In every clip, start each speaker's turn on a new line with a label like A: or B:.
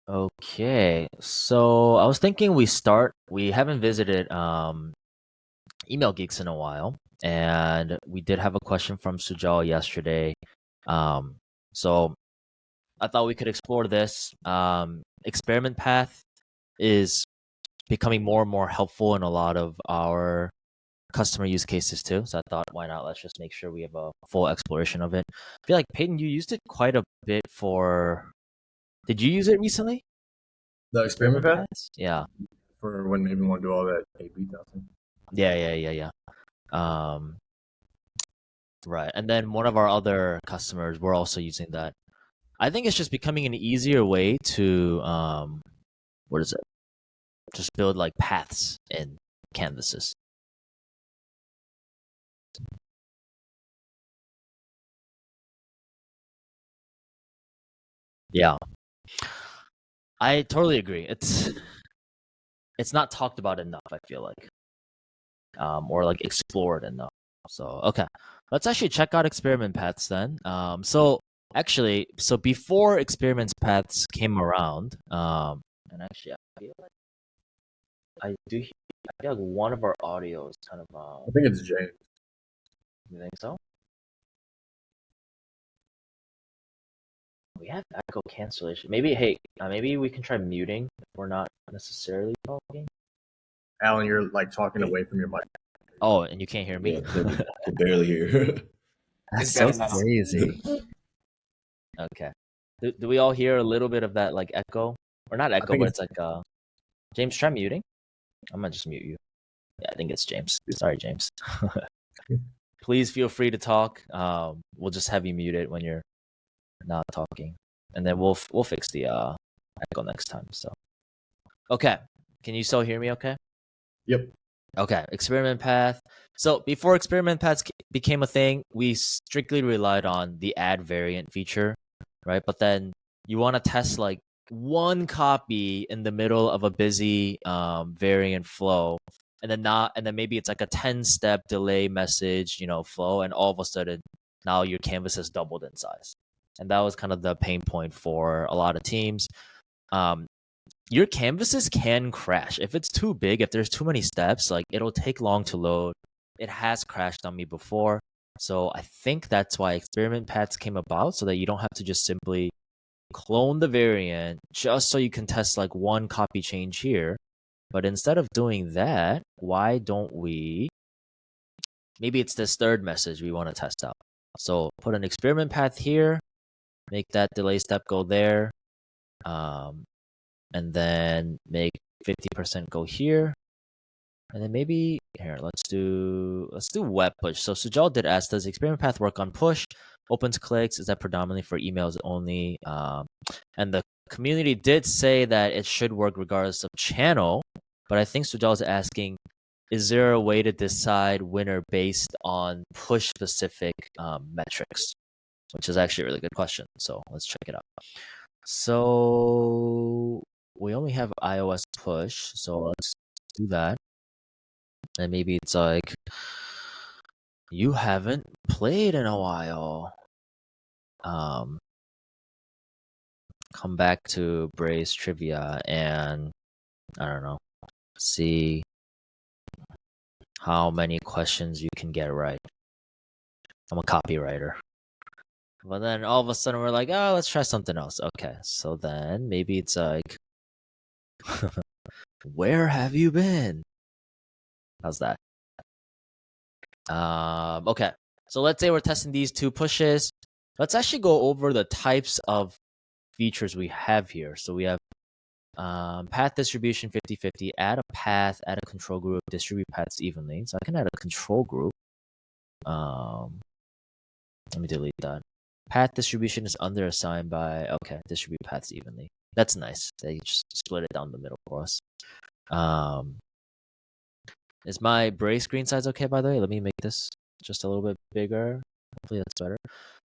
A: Okay, so I was thinking we haven't visited Email Geeks in a while, and we did have a question from Sujal yesterday. Um, so I thought we could explore this. Experiment path is becoming more and more helpful in a lot of our customer use cases too. So I thought, why not? Let's just make sure we have a full exploration of it. I feel like Peyton, you used it quite a bit for. Did you use it recently?
B: The experiment
A: Experiment
B: path
A: paths? Yeah.
B: for when maybe want to do all that A/B testing.
A: Yeah. Um, right. And then one of our other customers, we're also using that. I think it's just becoming an easier way to what is it? Just build like paths in canvases. Yeah. I totally agree. It's not talked about enough, I feel like. Or like explored enough. So okay. Let's actually check out experiment paths then. So before experiment paths came around, and actually I do. I feel like one of our audio is kind of.
B: I think it's James.
A: You think so? We have echo cancellation. Maybe hey, maybe we can try muting if we're not necessarily talking.
B: Alan, you're like talking away from your mic.
A: Oh, and you can't hear me.
C: Yeah, could barely hear.
A: That's
D: It's
A: so
D: better now.
A: crazy. Okay. Do we all hear a little bit of that like echo, or not echo,
B: think
A: but
B: it's
A: it's like James, try muting. I'm gonna just mute you. Yeah, I think it's James. Sorry, James. Please feel free to talk. We'll just have you muted when you're not talking, and then we'll fix the echo next time. So okay, can you still hear me? Okay.
B: Yep.
A: Okay, experiment path. So before experiment paths became a thing, we strictly relied on the add variant feature, right? But then you want to test like one copy in the middle of a busy variant flow, and then maybe it's like a 10-step delay message, flow, and all of a sudden now your canvas has doubled in size. And that was kind of the pain point for a lot of teams. Um, your canvases can crash if it's too big. If there's too many steps, like it'll take long to load. It has crashed on me before, so I think that's why experiment paths came about, so that you don't have to just simply clone the variant just so you can test like one copy change here. But instead of doing that, why don't we, maybe it's this third message we want to test out. So put an experiment path here, make that delay step go there, and then make 50% go here. And then maybe here, let's do web push. So Sujal did ask, does experiment path work on push? Opens clicks, is that predominantly for emails only? And the community did say that it should work regardless of channel, but I think Sujal is asking, is there a way to decide winner based on push specific metrics? Which is actually a really good question. So let's check it out. So we only have iOS push, so let's do that. And maybe it's like, you haven't played in a while. Come back to Braze trivia and I don't know, see how many questions you can get right. I'm a copywriter. But then all of a sudden we're like, oh, let's try something else. Okay, so then maybe it's like, where have you been? How's that? Okay. So let's say we're testing these two pushes. Let's actually go over the types of features we have here. So we have path distribution 50-50, add a path, add a control group, distribute paths evenly. So I can add a control group. Let me delete that. Path distribution is under assigned by, okay, distribute paths evenly. That's nice. They just split it down the middle for us. Is my Braze screen size okay, by the way? Let me make this just a little bit bigger. Hopefully that's better.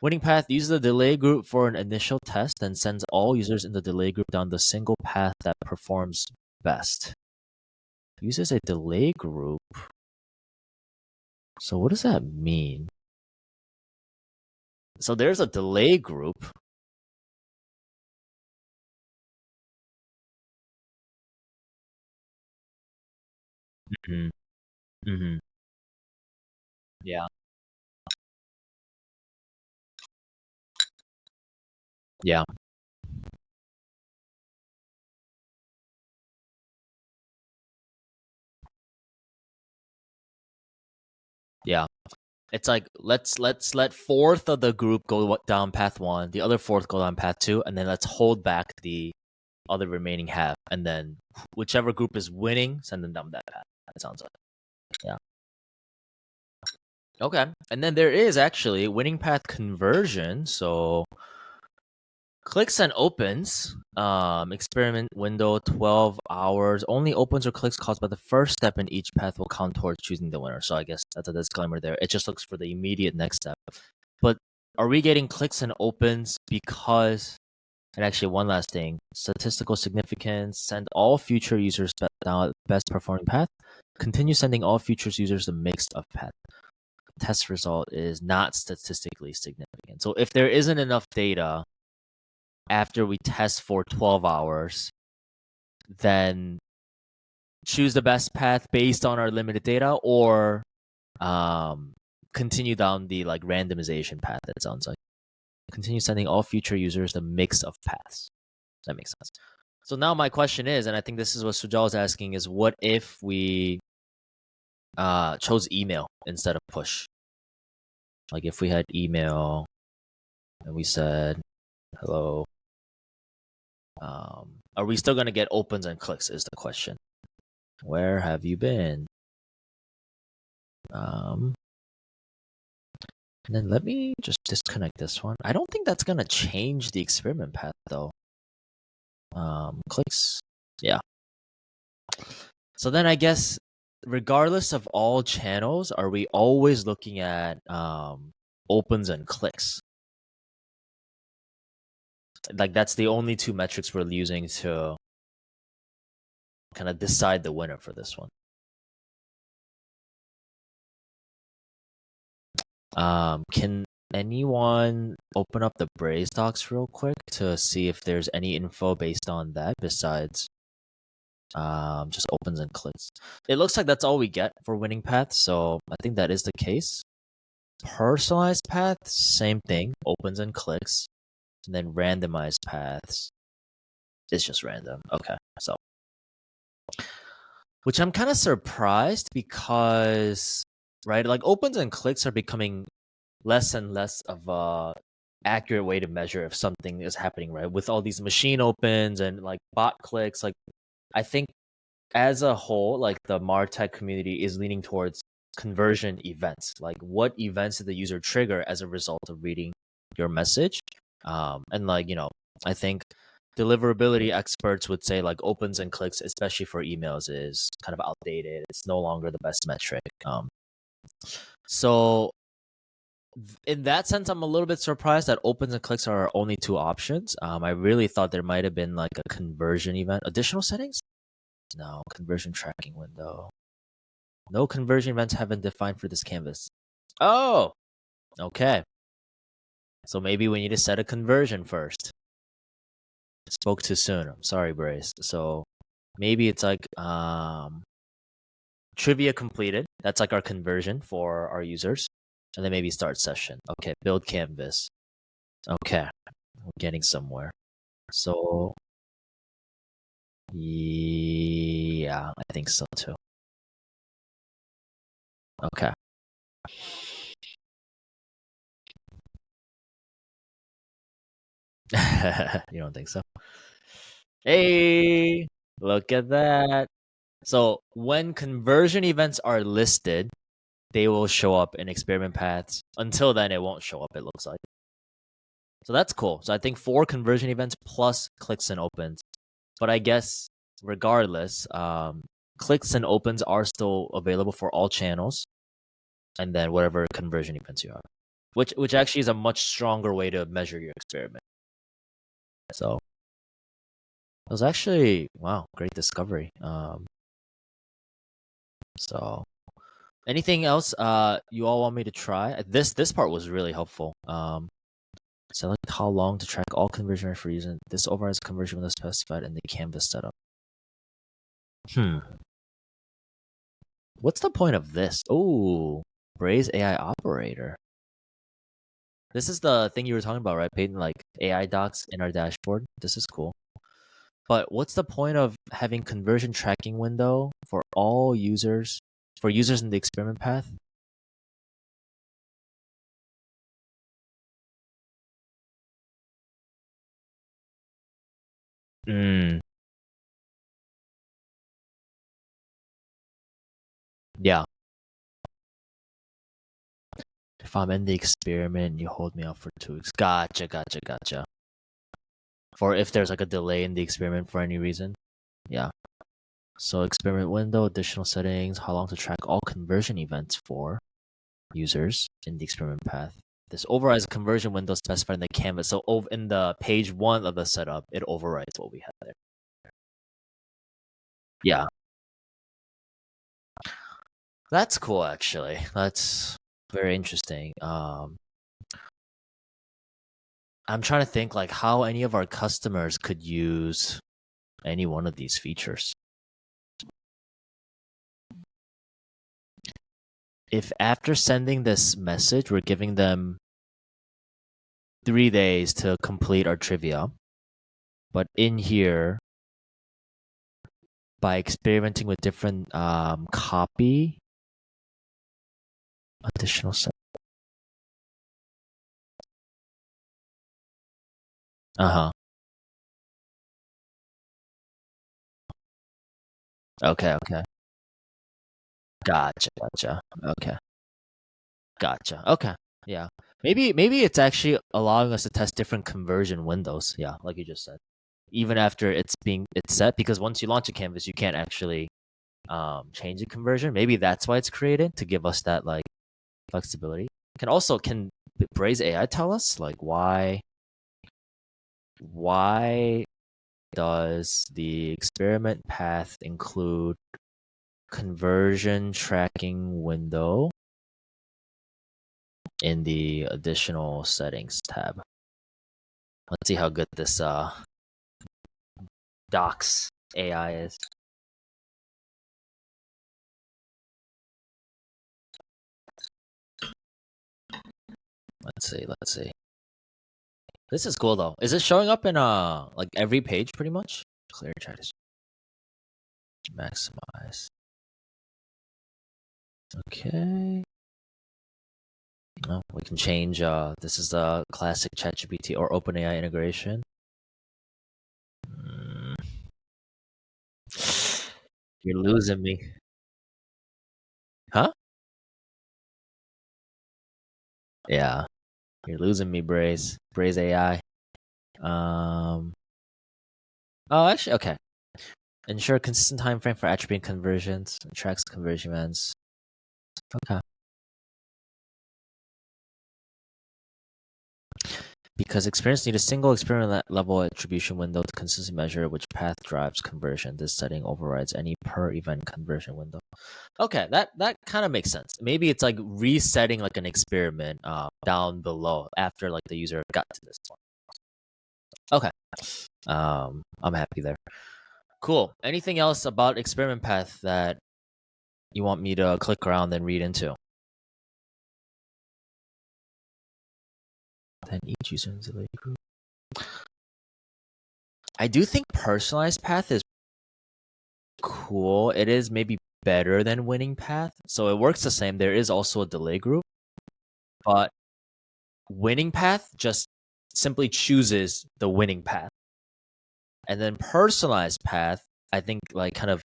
A: Winning path uses the delay group for an initial test and sends all users in the delay group down the single path that performs best. Uses a delay group. So what does that mean? So there's a delay group. Hmm. Hmm. Yeah. Yeah. Yeah. It's like let's let fourth of the group go down path one, the other fourth go down path two, and then let's hold back the other remaining half, and then whichever group is winning, send them down that path. That sounds like, yeah. Okay, and then there is actually winning path conversion. So clicks and opens. Experiment window 12 hours. Only opens or clicks caused by the first step in each path will count towards choosing the winner. So I guess that's a disclaimer there. It just looks for the immediate next step. But are we getting clicks and opens because, and actually one last thing, statistical significance, send all future users down best performing path. Continue sending all future users a mix of path. Test result is not statistically significant. So if there isn't enough data after we test for 12 hours, then choose the best path based on our limited data, or continue down the like randomization path. It sounds like continue sending all future users a mix of paths. That makes sense. So now my question is, and I think this is what Sujal is asking, is what if we chose email instead of push? Like if we had email and we said hello, are we still gonna get opens and clicks? Is the question. Where have you been? And then let me just disconnect this one. I don't think that's gonna change the experiment path though. Clicks, yeah. So then I guess regardless of all channels, are we always looking at opens and clicks? Like that's the only two metrics we're using to kind of decide the winner for this one. Can anyone open up the Braze docs real quick to see if there's any info based on that besides just opens and clicks? It looks like that's all we get for winning paths, so I think that is the case. Personalized paths, same thing, opens and clicks, and then randomized paths is just random. Okay, so which I'm kind of surprised because, right, like opens and clicks are becoming less and less of a accurate way to measure if something is happening, right? With all these machine opens and like bot clicks, like I think as a whole, like the MarTech community is leaning towards conversion events. Like what events did the user trigger as a result of reading your message? And like, I think deliverability experts would say like opens and clicks, especially for emails, is kind of outdated. It's no longer the best metric. So in that sense, I'm a little bit surprised that opens and clicks are our only two options. I really thought there might have been like a conversion event. Additional settings? No. Conversion tracking window. No conversion events have been defined for this canvas. Oh, okay. So maybe we need to set a conversion first. Spoke too soon. I'm sorry, Brace. So maybe it's like trivia completed. That's like our conversion for our users. And then maybe start session. Okay, build canvas. Okay, we're getting somewhere. So yeah, I think so too. Okay. You don't think so? Hey, look at that. So when conversion events are listed, they will show up in experiment paths. Until then, it won't show up, it looks like. So that's cool. So I think 4 conversion events plus clicks and opens. But I guess regardless, clicks and opens are still available for all channels. And then whatever conversion events you have. Which actually is a much stronger way to measure your experiment. So it was actually, wow, great discovery. So anything else you all want me to try? This part was really helpful. Select how long to track all conversion rate for using this overrides conversion window specified in the canvas setup. What's the point of this? Oh, Braze AI operator. This is the thing you were talking about, right, Peyton? Like AI docs in our dashboard. This is cool. But what's the point of having conversion tracking window for all users, for users in the experiment path? Yeah. If I'm in the experiment, you hold me up for 2 weeks. Gotcha. For if there's like a delay in the experiment for any reason. Yeah. So experiment window, additional settings, how long to track all conversion events for users in the experiment path. This overrides a conversion window specified in the canvas. So in the page 1 of the setup, it overrides what we have there. Yeah. That's cool, actually. That's very interesting. I'm trying to think like how any of our customers could use any one of these features. If after sending this message, we're giving them 3 days to complete our trivia, but in here, by experimenting with different copy, additional set. Uh-huh. Okay. Gotcha. Okay. Yeah. Maybe it's actually allowing us to test different conversion windows. Yeah, like you just said. Even after it's set, because once you launch a canvas, you can't actually change the conversion. Maybe that's why it's created, to give us that like flexibility. Can Braze AI tell us like why does the experiment path include conversion tracking window in the additional settings tab? Let's see how good this docs AI is. Let's see. This is cool though. Is it showing up in like every page pretty much? Clear chat is maximize. Okay. Oh, we can change. This is a classic ChatGPT or OpenAI integration. You're losing me. Huh? Yeah. You're losing me, Braze. Braze AI. Oh, actually, okay. Ensure consistent time frame for attribute conversions. Tracks conversion events. Okay. Because experiments need a single experiment level attribution window to consistently measure which path drives conversion. This setting overrides any per event conversion window. Okay, that kind of makes sense. Maybe it's like resetting like an experiment down below after like the user got to this point. Okay. I'm happy there. Cool. Anything else about experiment path that you want me to click around and read into? Then each user in the delay group. I do think personalized path is cool. It is maybe better than winning path. So it works the same. There is also a delay group, but winning path just simply chooses the winning path. And then personalized path, I think like kind of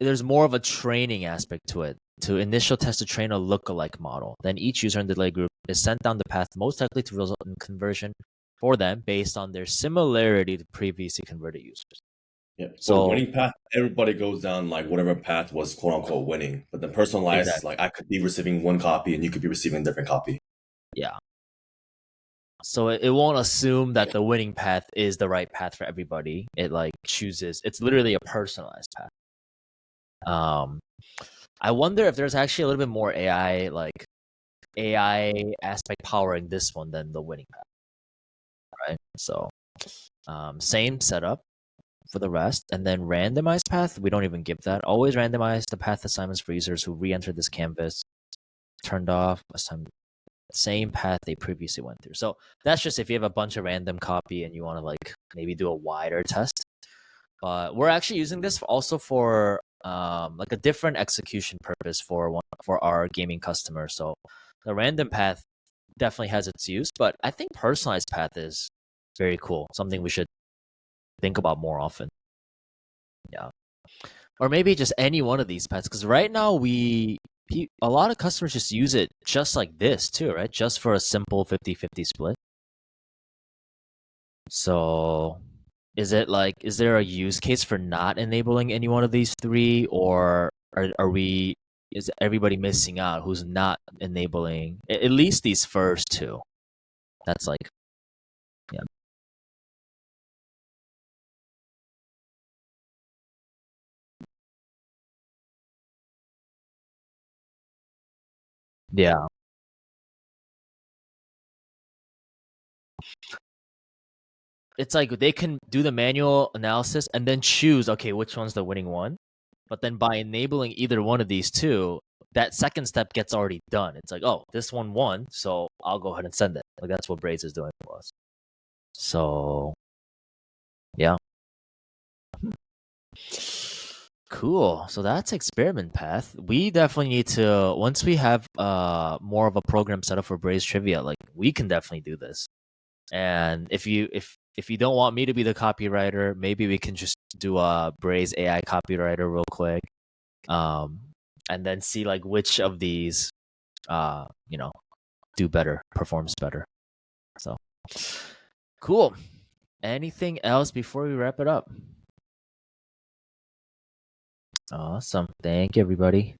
A: there's more of a training aspect to it. To initial test to train a lookalike model. Then each user in the delay group is sent down the path most likely to result in conversion for them based on their similarity to previously converted users.
C: Yeah.
A: So
C: winning path, everybody goes down like whatever path was quote unquote winning. But then personalized,
A: exactly.
C: like I could be receiving one copy and you could be receiving a different copy.
A: Yeah. So it won't assume that the winning path is the right path for everybody. It like chooses. It's literally a personalized path. I wonder if there's actually a little bit more AI aspect powering this one than the winning path. Right. So same setup. for the rest. And then randomized path, we don't even give that. Always randomize the path assignments for users who re-enter this canvas. Turned off, same path they previously went through. So that's just if you have a bunch of random copy and you want to like maybe do a wider test. But we're actually using this also for like a different execution purpose for our gaming customers. So the random path definitely has its use, but I think personalized path is very cool. Something we should think about more often. Yeah. Or maybe just any one of these paths, because right now a lot of customers just use it just like this too, right? Just for a simple 50-50 split. So is there a use case for not enabling any one of these three, or is everybody missing out who's not enabling at least these first two? That's like, yeah. Yeah. It's like they can do the manual analysis and then choose, okay, which one's the winning one. But then by enabling either one of these two, that second step gets already done. It's like, oh, this one won, so I'll go ahead and send it. Like that's what Braze is doing for us. So, yeah. Cool. So that's experiment path. We definitely need to, once we have more of a program set up for Braze Trivia, like we can definitely do this. And if you don't want me to be the copywriter, maybe we can just do a Braze AI copywriter real quick. And then see like which of these do better, performs better. So cool. Anything else before we wrap it up? Awesome. Thank you, everybody.